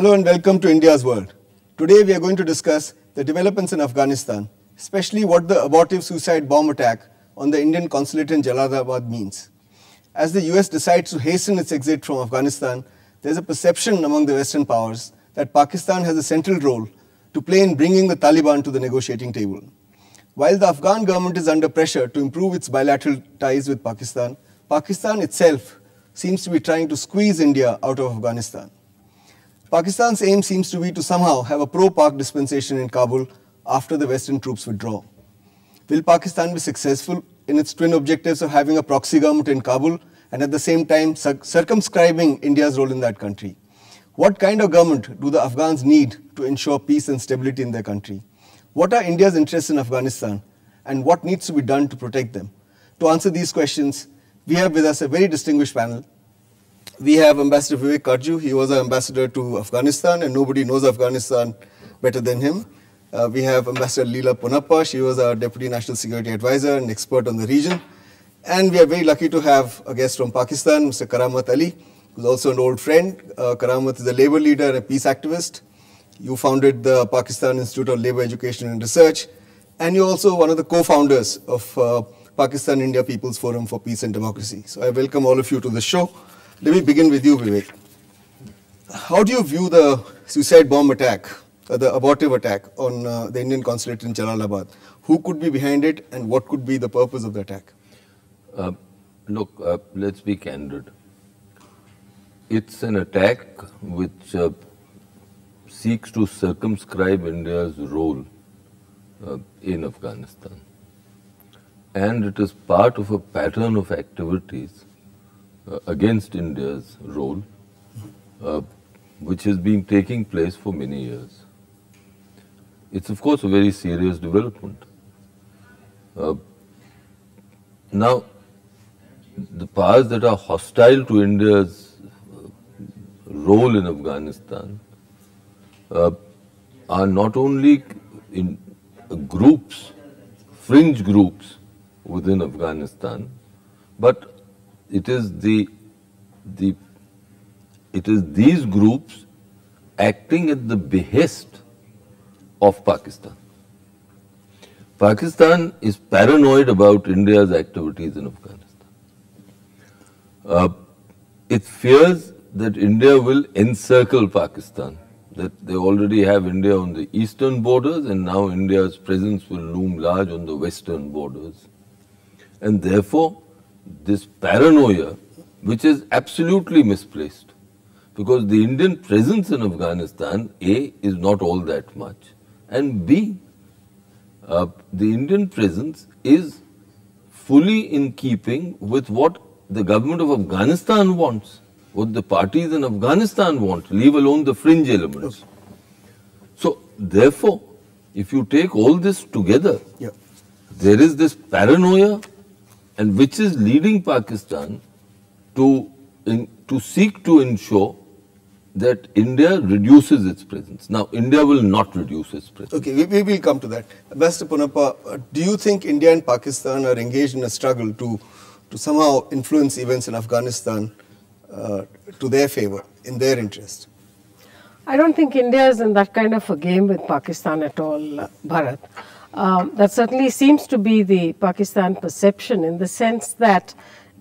Hello and welcome to India's World. Today we are going to discuss the developments in Afghanistan, especially what the abortive suicide bomb attack on the Indian consulate in Jalalabad means. As the US decides to hasten its exit from Afghanistan, there is a perception among the Western powers that Pakistan has a central role to play in bringing the Taliban to the negotiating table. While the Afghan government is under pressure to improve its bilateral ties with Pakistan, Pakistan itself seems to be trying to squeeze India out of Afghanistan. Pakistan's aim seems to be to somehow have a pro-Pak dispensation in Kabul after the Western troops withdraw. Will Pakistan be successful in its twin objectives of having a proxy government in Kabul and at the same time circumscribing India's role in that country? What kind of government do the Afghans need to ensure peace and stability in their country? What are India's interests in Afghanistan and what needs to be done to protect them? To answer these questions, we have with us a very distinguished panel. We have Ambassador Vivek Karju. He was our ambassador to Afghanistan and nobody knows Afghanistan better than him. We have Ambassador Leela Ponappa. She was our Deputy National Security Advisor and expert on the region. And we are very lucky to have a guest from Pakistan, Mr. Karamat Ali, who's also an old friend. Karamat is a labor leader and a peace activist. You founded the Pakistan Institute of Labor Education and Research. And you're also one of the co-founders of Pakistan India People's Forum for Peace and Democracy. So I welcome all of you to the show. Let me begin with you, Vivek. How do you view the suicide bomb attack, the abortive attack on the Indian consulate in Jalalabad? Who could be behind it and what could be the purpose of the attack? Look, let's be candid. It's an attack which seeks to circumscribe India's role in Afghanistan. And it is part of a pattern of activities against India's role, which has been taking place for many years. It's of course a very serious development. Now, the powers that are hostile to India's role in Afghanistan are not only in groups, fringe groups within Afghanistan, but it is these groups acting at the behest of Pakistan. Pakistan is paranoid about India's activities in Afghanistan. It fears that India will encircle Pakistan, that they already have India on the eastern borders and now India's presence will loom large on the western borders. And therefore, this paranoia, which is absolutely misplaced, because the Indian presence in Afghanistan, A, is not all that much, and B, the Indian presence is fully in keeping with what the government of Afghanistan wants, what the parties in Afghanistan want, leave alone the fringe elements. So, therefore, if you take all this together, there is this paranoia, and which is leading Pakistan to seek to ensure that India reduces its presence. Now, India will not reduce its presence. Okay, we will come to that. Ambassador Ponappa, do you think India and Pakistan are engaged in a struggle to somehow influence events in Afghanistan to their favor, in their interest? I don't think India is in that kind of a game with Pakistan at all, Bharat. That certainly seems to be the Pakistan perception, in the sense that,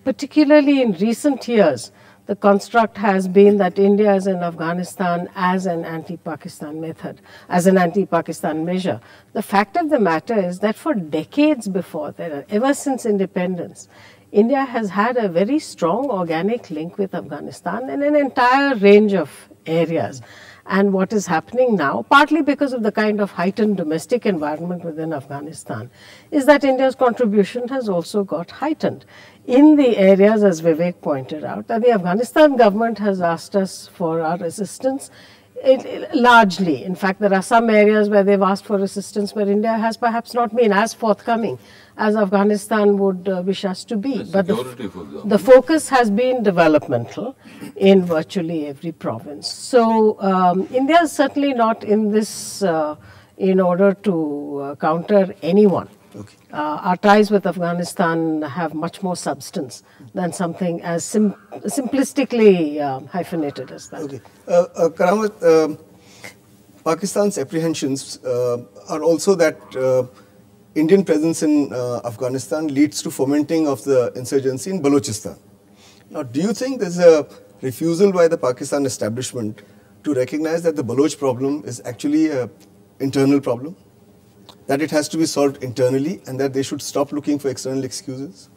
particularly in recent years, the construct has been that India is in Afghanistan as an anti-Pakistan method, as an anti-Pakistan measure. The fact of the matter is that for decades before that, ever since independence, India has had a very strong organic link with Afghanistan in an entire range of areas. And what is happening now, partly because of the kind of heightened domestic environment within Afghanistan, is that India's contribution has also got heightened in the areas, as Vivek pointed out, that the Afghanistan government has asked us for our assistance. Largely, in fact, there are some areas where they've asked for assistance where India has perhaps not been as forthcoming as Afghanistan would wish us to be. But the focus has been developmental in virtually every province. So India is certainly not in this in order to counter anyone. Okay. Our ties with Afghanistan have much more substance than something as simplistically hyphenated as that. Okay. Karamat, Pakistan's apprehensions are also that Indian presence in Afghanistan leads to fomenting of the insurgency in Balochistan. Now, do you think there's a refusal by the Pakistan establishment to recognize that the Baloch problem is actually an internal problem? That it has to be solved internally and that they should stop looking for external excuses?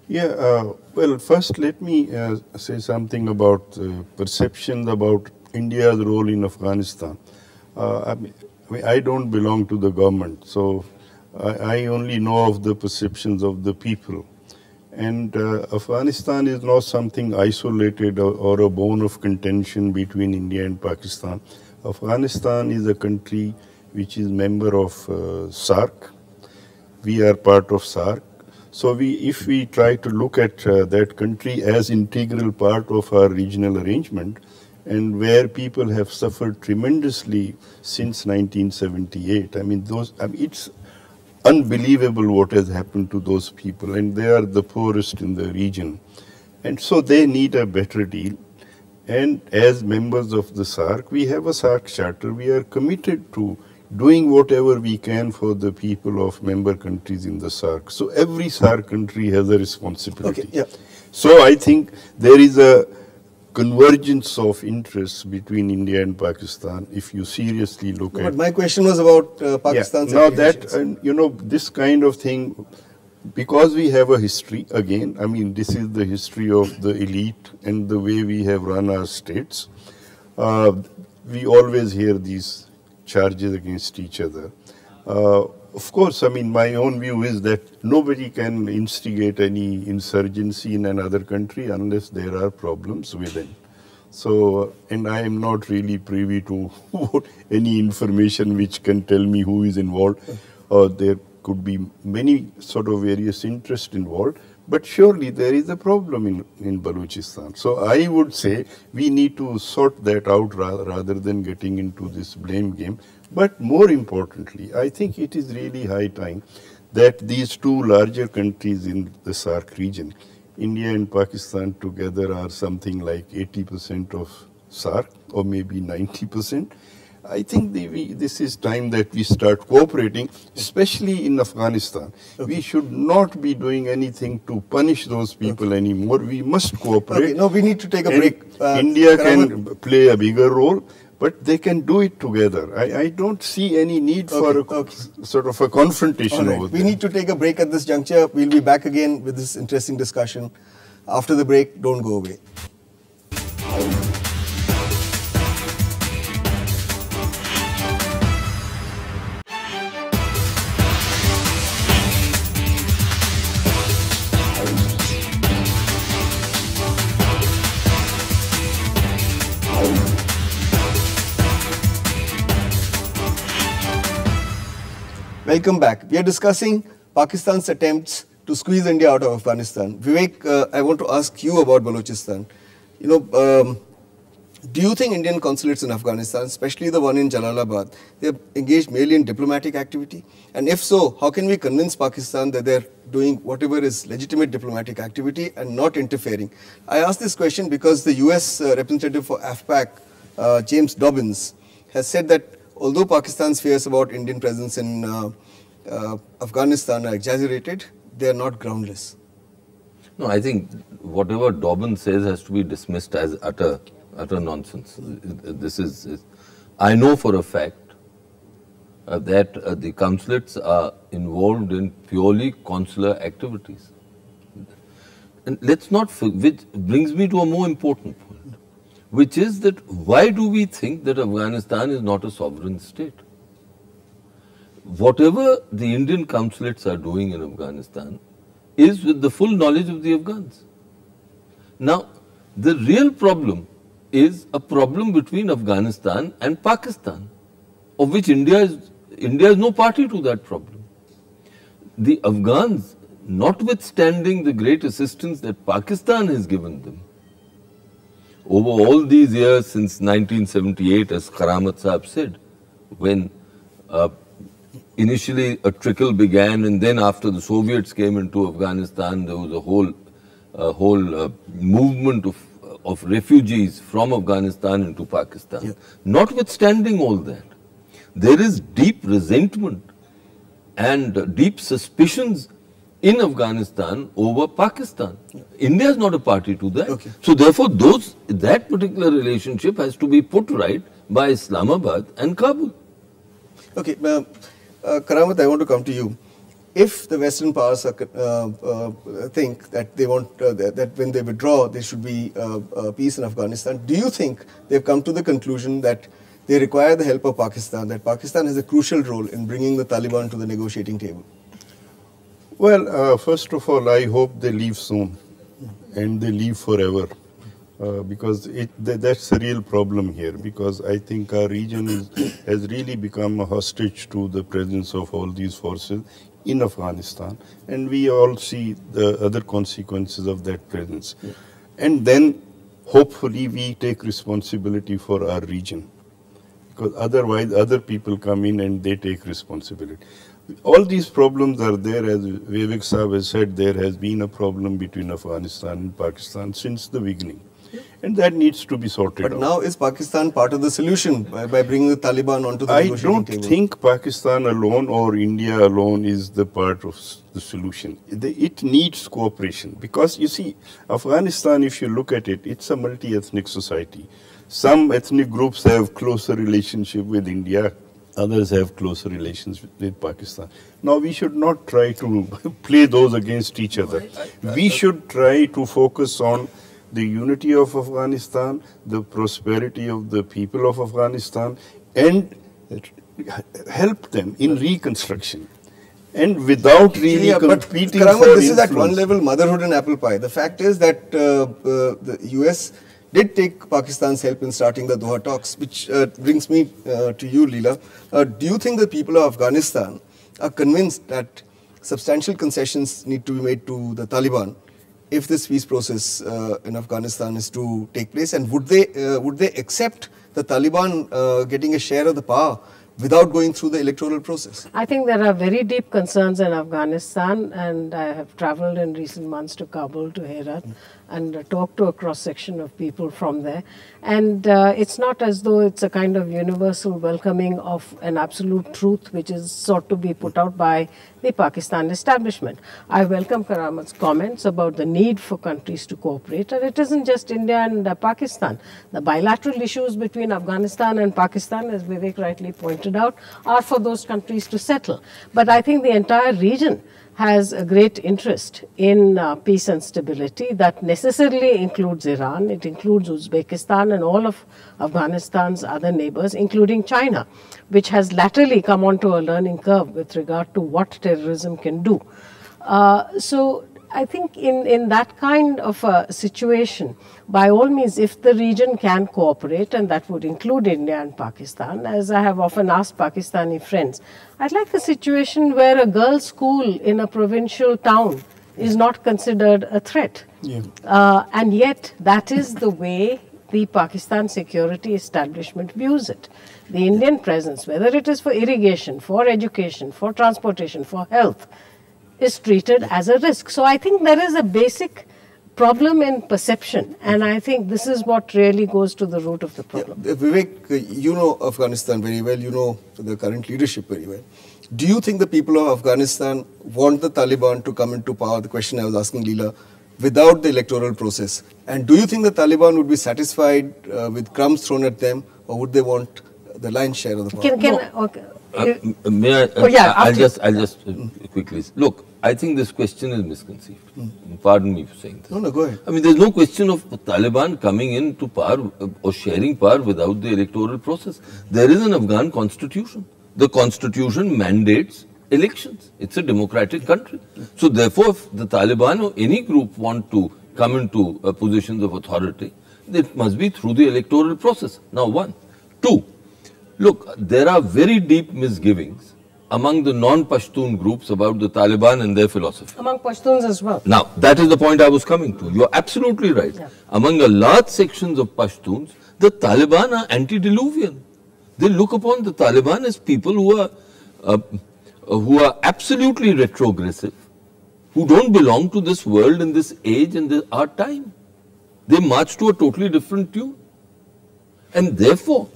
Yeah, well, first let me say something about perceptions about India's role in Afghanistan. I don't belong to the government, so I only know of the perceptions of the people. And Afghanistan is not something isolated or a bone of contention between India and Pakistan. Afghanistan is a country which is member of SAARC. We are part of SAARC. So if we try to look at that country as integral part of our regional arrangement, and where people have suffered tremendously since 1978, it's unbelievable what has happened to those people, and they are the poorest in the region. And so they need a better deal. And as members of the SAARC, we have a SAARC charter. We are committed to doing whatever we can for the people of member countries in the SAARC. So every SAARC country has a responsibility. Okay, yeah. So I think there is a convergence of interests between India and Pakistan if you seriously look at. But my question was about Pakistan's Now apprehensions. that, this kind of thing, because we have a history, again, this is the history of the elite and the way we have run our states. We always hear these charges against each other. Of course, my own view is that nobody can instigate any insurgency in another country unless there are problems within. So, and I am not really privy to any information which can tell me who is involved. There could be many sort of various interests involved, but surely there is a problem in Balochistan. So I would say we need to sort that out rather than getting into this blame game. But more importantly, I think it is really high time that these two larger countries in the SAARC region, India and Pakistan together are something like 80% of SAARC or maybe 90%. I think this is time that we start cooperating, especially in Afghanistan. Okay. We should not be doing anything to punish those people anymore. We must cooperate. Okay, no, we need to take a break. India can play a bigger role, but they can do it together. I don't see any need for sort of a confrontation over there. We need to take a break at this juncture. We'll be back again with this interesting discussion. After the break, don't go away. Welcome back. We are discussing Pakistan's attempts to squeeze India out of Afghanistan. Vivek, I want to ask you about Balochistan. Do you think Indian consulates in Afghanistan, especially the one in Jalalabad, they are engaged merely in diplomatic activity? And if so, how can we convince Pakistan that they are doing whatever is legitimate diplomatic activity and not interfering? I ask this question because the US representative for AFPAC, James Dobbins, has said that although Pakistan's fears about Indian presence in Afghanistan are exaggerated, they are not groundless. No, I think whatever Dobbins says has to be dismissed as utter nonsense. I know for a fact that the consulates are involved in purely consular activities. And let's not forget, which brings me to a more important point, which is that why do we think that Afghanistan is not a sovereign state? Whatever the Indian consulates are doing in Afghanistan is with the full knowledge of the Afghans. Now, the real problem is a problem between Afghanistan and Pakistan, of which India is no party to that problem. The Afghans, notwithstanding the great assistance that Pakistan has given them, over all these years since 1978, as Karamat Saab said, when initially a trickle began, and then after the Soviets came into Afghanistan, there was a whole movement of refugees from Afghanistan into Pakistan. Yeah. Notwithstanding all that, there is deep resentment and deep suspicions in Afghanistan over Pakistan. India is not a party to that. Okay. So therefore, that particular relationship has to be put right by Islamabad and Kabul. Okay, Karamat, I want to come to you. If the Western powers think that they want that when they withdraw, there should be peace in Afghanistan, do you think they've come to the conclusion that they require the help of Pakistan, that Pakistan has a crucial role in bringing the Taliban to the negotiating table? Well, first of all, I hope they leave soon and they leave forever. Because that's a real problem here, because I think our region has really become a hostage to the presence of all these forces in Afghanistan, and we all see the other consequences of that presence. Yeah. And then hopefully we take responsibility for our region, because otherwise other people come in and they take responsibility. All these problems are there. As Vivek Saab has said, there has been a problem between Afghanistan and Pakistan since the beginning. And that needs to be sorted out. But now is Pakistan part of the solution by bringing the Taliban onto the I negotiating table? don't think Pakistan alone or India alone is the part of the solution. It needs cooperation, because you see, Afghanistan, if you look at it, it's a multi-ethnic society. Some ethnic groups have closer relationship with India, others have closer relations with Pakistan. Now we should not try to play those against each other. We should try to focus on the unity of Afghanistan, the prosperity of the people of Afghanistan, and help them in reconstruction. And without really competing but for this is at one influence. level motherhood and apple pie. The fact is that the US did take Pakistan's help in starting the Doha talks, which brings me to you, Leela. Do you think the people of Afghanistan are convinced that substantial concessions need to be made to the Taliban if this peace process in Afghanistan is to take place, and would they accept the Taliban getting a share of the power without going through the electoral process? I think there are very deep concerns in Afghanistan, and I have traveled in recent months to Kabul, to Herat, and talked to a cross-section of people from there. And it's not as though it's a kind of universal welcoming of an absolute truth which is sought to be put out by the Pakistan establishment. I welcome Karamat's comments about the need for countries to cooperate, and it isn't just India and Pakistan. The bilateral issues between Afghanistan and Pakistan, as Vivek rightly pointed out, are for those countries to settle. But I think the entire region has a great interest in peace and stability. That necessarily includes Iran, it includes Uzbekistan and all of Afghanistan's other neighbors, including China, which has latterly come onto a learning curve with regard to what terrorism can do. So I think in that kind of a situation, by all means, if the region can cooperate, and that would include India and Pakistan, as I have often asked Pakistani friends, I'd like a situation where a girls' school in a provincial town is not considered a threat. Yeah. And yet, that is the way the Pakistan security establishment views it. The Indian presence, whether it is for irrigation, for education, for transportation, for health, is treated as a risk. So I think there is a basic problem in perception, and I think this is what really goes to the root of the problem. Yeah. Vivek, you know Afghanistan very well, you know the current leadership very well. Do you think the people of Afghanistan want the Taliban to come into power, the question I was asking Leela, without the electoral process? And do you think the Taliban would be satisfied with crumbs thrown at them, or would they want the lion's share of the power? May I? I'll just quickly look. I think this question is misconceived. Pardon me for saying this. No, go ahead. I mean, there's no question of Taliban coming into power or sharing power without the electoral process. There is an Afghan constitution. The constitution mandates elections. It's a democratic country. So therefore, if the Taliban or any group want to come into positions of authority, it must be through the electoral process. Now, one. Two, look, there are very deep misgivings among the non-Pashtun groups about the Taliban and their philosophy. Among Pashtuns as well. Now, that is the point I was coming to. You're absolutely right. Yeah. Among a large sections of Pashtuns, the Taliban are antediluvian. They look upon the Taliban as people who are who are absolutely retrogressive, who don't belong to this world in this age and our time. They march to a totally different tune. And therefore,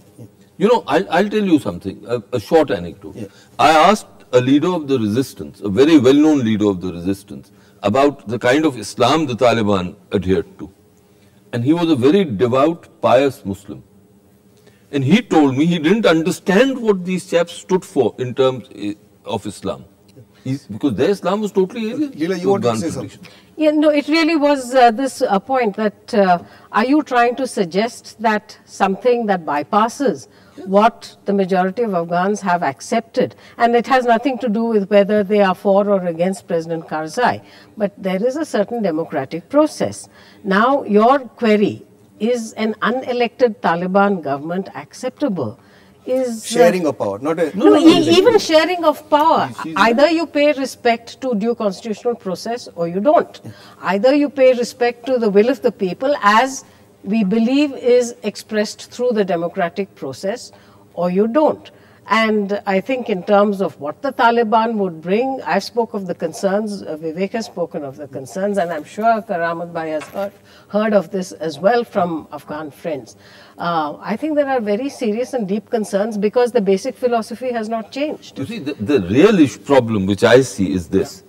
you know, I'll tell you something, a short anecdote. Yeah. I asked a leader of the resistance, a very well-known leader of the resistance, about the kind of Islam the Taliban adhered to. And he was a very devout, pious Muslim. And he told me he didn't understand what these chaps stood for in terms of Islam. Because their Islam was totally alien. Leela, you want to say something? Yeah, no, it really was this point that are you trying to suggest that something that bypasses what the majority of Afghans have accepted, and it has nothing to do with whether they are for or against President Karzai, but there is a certain democratic process. Now, your query, is an unelected Taliban government acceptable? Is sharing of power, not a... even sharing of power. Either you pay respect to due constitutional process or you don't. Either you pay respect to the will of the people as we believe is expressed through the democratic process, or you don't. And I think in terms of what the Taliban would bring, I've spoken of the concerns, Vivek has spoken of the concerns, and I'm sure Karamat Bhai has heard of this as well from Afghan friends. I think there are very serious and deep concerns because the basic philosophy has not changed. You see, the real problem which I see is this,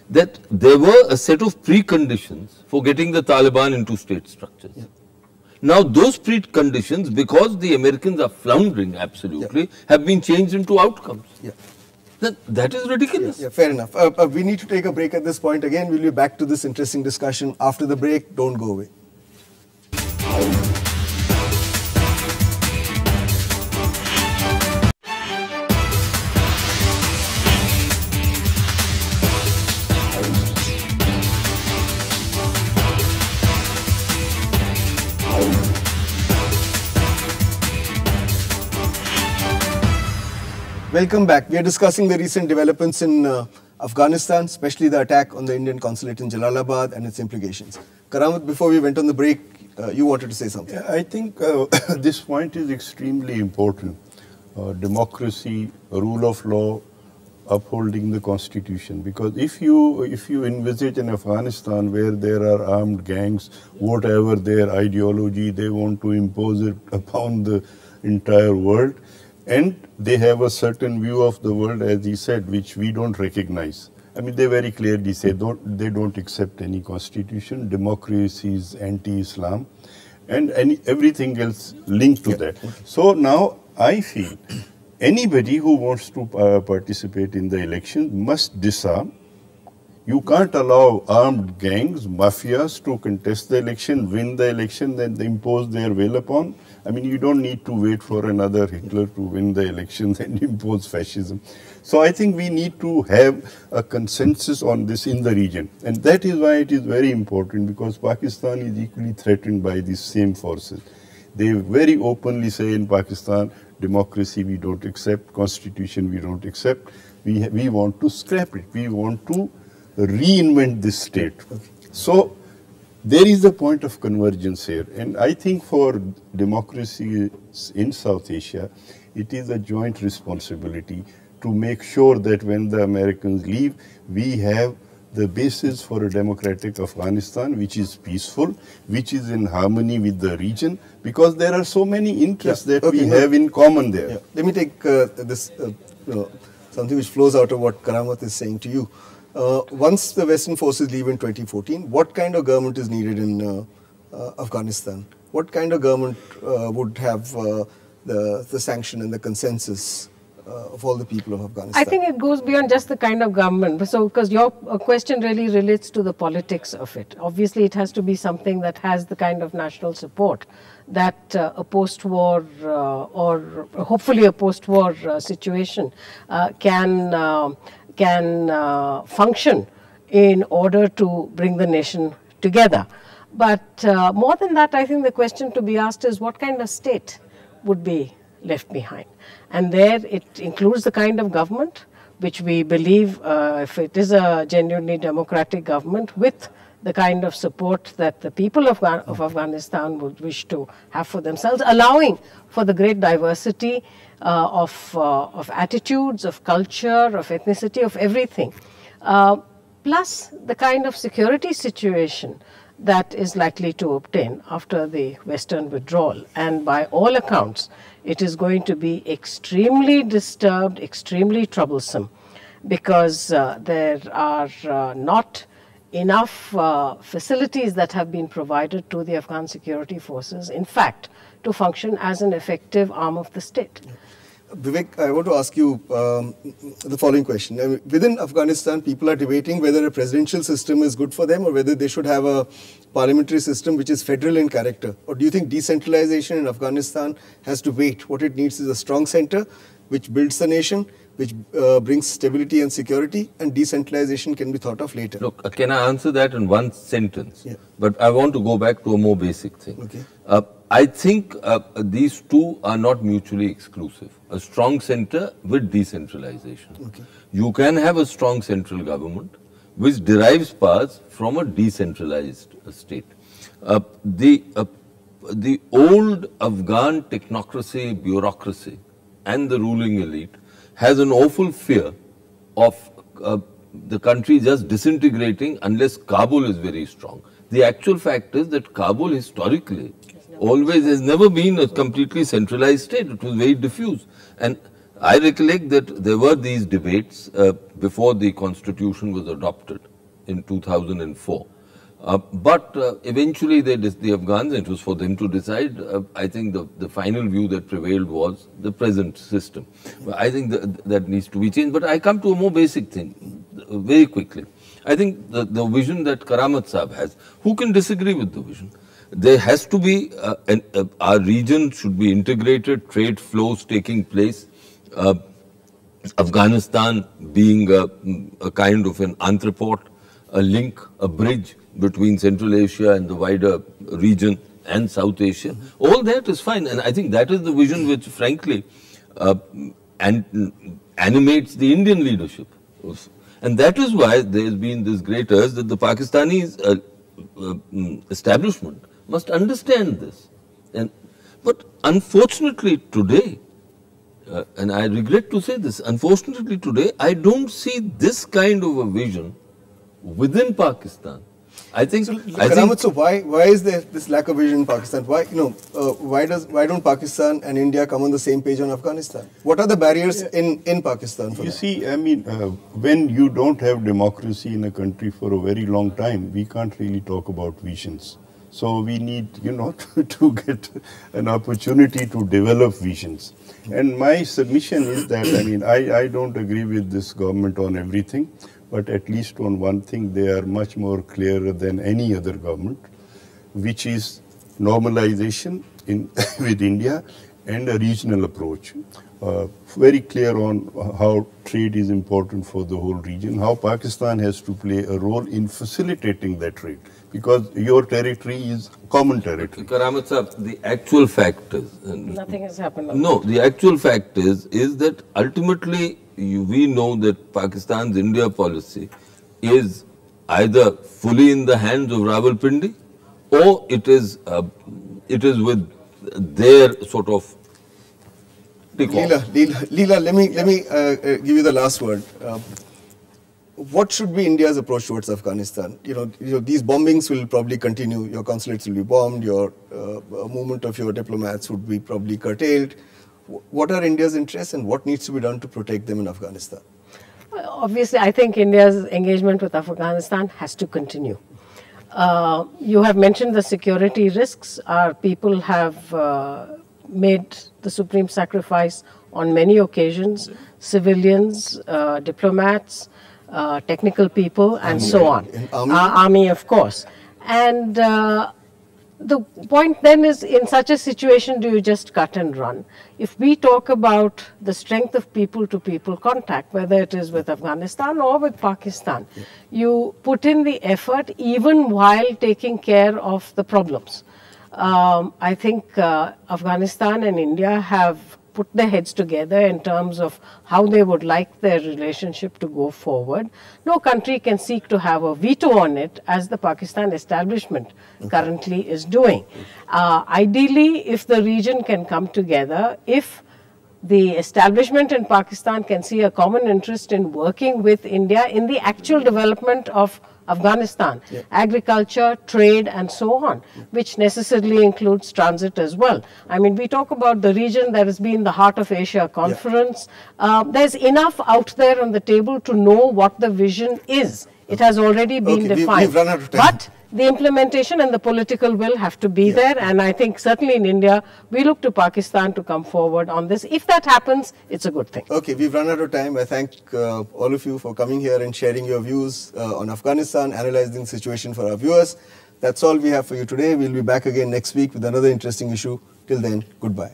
that there were a set of preconditions for getting the Taliban into state structures. Yeah. Now, those preconditions, because the Americans are floundering absolutely, have been changed into outcomes. Yeah. That is ridiculous. Yeah, fair enough. We need to take a break at this point. Again, we'll be back to this interesting discussion after the break. Don't go away. Welcome back. We are discussing the recent developments in Afghanistan, especially the attack on the Indian consulate in Jalalabad and its implications. Karamat, before we went on the break, you wanted to say something. Yeah, I think this point is extremely important. Democracy, rule of law, upholding the constitution. Because if you envisage an Afghanistan where there are armed gangs, whatever their ideology, they want to impose it upon the entire world. And they have a certain view of the world, as he said, which we don't recognize. I mean, they very clearly say they don't accept any constitution, democracy is anti-Islam, and everything else linked to that. So now I feel anybody who wants to participate in the election must disarm. You can't allow armed gangs, mafias to contest the election, win the election, then they impose their will upon. I mean, you don't need to wait for another Hitler to win the elections and impose fascism. So I think we need to have a consensus on this in the region. And that is why it is very important, because Pakistan is equally threatened by these same forces. They very openly say in Pakistan, democracy we don't accept, constitution we don't accept. We want to scrap it. We want to reinvent this state. So there is a point of convergence here, and I think for democracy in South Asia, it is a joint responsibility to make sure that when the Americans leave, we have the basis for a democratic Afghanistan, which is peaceful, which is in harmony with the region, because there are so many interests that we have in common there. Yeah. Let me take this, something which flows out of what Karamat is saying to you. Once the Western forces leave in 2014, what kind of government is needed in Afghanistan? What kind of government would have the sanction and the consensus of all the people of Afghanistan? I think it goes beyond just the kind of government. So, because your question really relates to the politics of it. Obviously, it has to be something that has the kind of national support that a post-war or hopefully a post-war situation can function in order to bring the nation together. But more than that, I think the question to be asked is what kind of state would be left behind? And there it includes the kind of government which we believe, if it is a genuinely democratic government with the kind of support that the people of Afghanistan would wish to have for themselves, allowing for the great diversity of attitudes, of culture, of ethnicity, of everything. Plus the kind of security situation that is likely to obtain after the Western withdrawal. And by all accounts, it is going to be extremely disturbed, extremely troublesome, because there are not enough facilities that have been provided to the Afghan security forces, in fact, to function as an effective arm of the state. Vivek, I want to ask you the following question. I mean, within Afghanistan, people are debating whether a presidential system is good for them or whether they should have a parliamentary system which is federal in character. Or do you think decentralization in Afghanistan has to wait? What it needs is a strong center which builds the nation, which brings stability and security, and decentralization can be thought of later. Look, can I answer that in one sentence? Yeah. But I want to go back to a more basic thing. Okay. I think these two are not mutually exclusive. A strong center with decentralization. Okay. You can have a strong central government which derives powers from a decentralized state. The old Afghan technocracy, bureaucracy and the ruling elite has an awful fear of the country just disintegrating unless Kabul is very strong. The actual fact is that Kabul historically always has never been a completely centralized state. It was very diffuse. And I recollect that there were these debates before the constitution was adopted in 2004. But eventually the Afghans, it was for them to decide. I think the final view that prevailed was the present system. I think that needs to be changed. But I come to a more basic thing very quickly. I think the vision that Karamat Saab has, who can disagree with the vision? There has to be, our region should be integrated, trade flows taking place, Afghanistan being a kind of an entrepot, a link, a bridge between Central Asia and the wider region and South Asia. All that is fine, and I think that is the vision which frankly animates the Indian leadership. And that is why there has been this great urge that the Pakistani establishment must understand this. But unfortunately today, and I regret to say this, unfortunately today, I don't see this kind of a vision within Pakistan. I think. So why is there this lack of vision in Pakistan? Why why don't Pakistan and India come on the same page on Afghanistan? What are the barriers in Pakistan? For you see, I mean, when you don't have democracy in a country for a very long time, we can't really talk about visions. So we need, to get an opportunity to develop visions. And my submission is that, I mean, I don't agree with this government on everything, but at least on one thing, they are much more clearer than any other government, which is normalization with India and a regional approach. Very clear on how trade is important for the whole region, how Pakistan has to play a role in facilitating that trade, because your territory is common territory. Karamat Saab, the actual fact is... Nothing has happened. No, the actual fact is that ultimately we know that Pakistan's India policy is either fully in the hands of Rawalpindi or it is with their sort of... Leela, let me give you the last word. What should be India's approach towards Afghanistan? These bombings will probably continue. Your consulates will be bombed. Your movement of your diplomats would be probably curtailed. What are India's interests and what needs to be done to protect them in Afghanistan? Obviously, I think India's engagement with Afghanistan has to continue. You have mentioned the security risks. Our people have made the supreme sacrifice on many occasions, civilians, diplomats, technical people, and so on. Army, of course. And the point then is, in such a situation, do you just cut and run? If we talk about the strength of people-to-people contact, whether it is with Afghanistan or with Pakistan, you put in the effort even while taking care of the problems. I think Afghanistan and India have put their heads together in terms of how they would like their relationship to go forward. No country can seek to have a veto on it, as the Pakistan establishment currently is doing. Ideally, if the region can come together, if the establishment in Pakistan can see a common interest in working with India in the actual development of Afghanistan, agriculture, trade and so on, which necessarily includes transit as well. I mean, we talk about the region that has been the Heart of Asia conference. There's enough out there on the table to know what the vision is. It has already been defined. We've run out of time. But the implementation and the political will have to be there, and I think certainly in India, we look to Pakistan to come forward on this. If that happens, it's a good thing. Okay, we've run out of time. I thank all of you for coming here and sharing your views on Afghanistan, analyzing the situation for our viewers. That's all we have for you today. We'll be back again next week with another interesting issue. Till then, goodbye.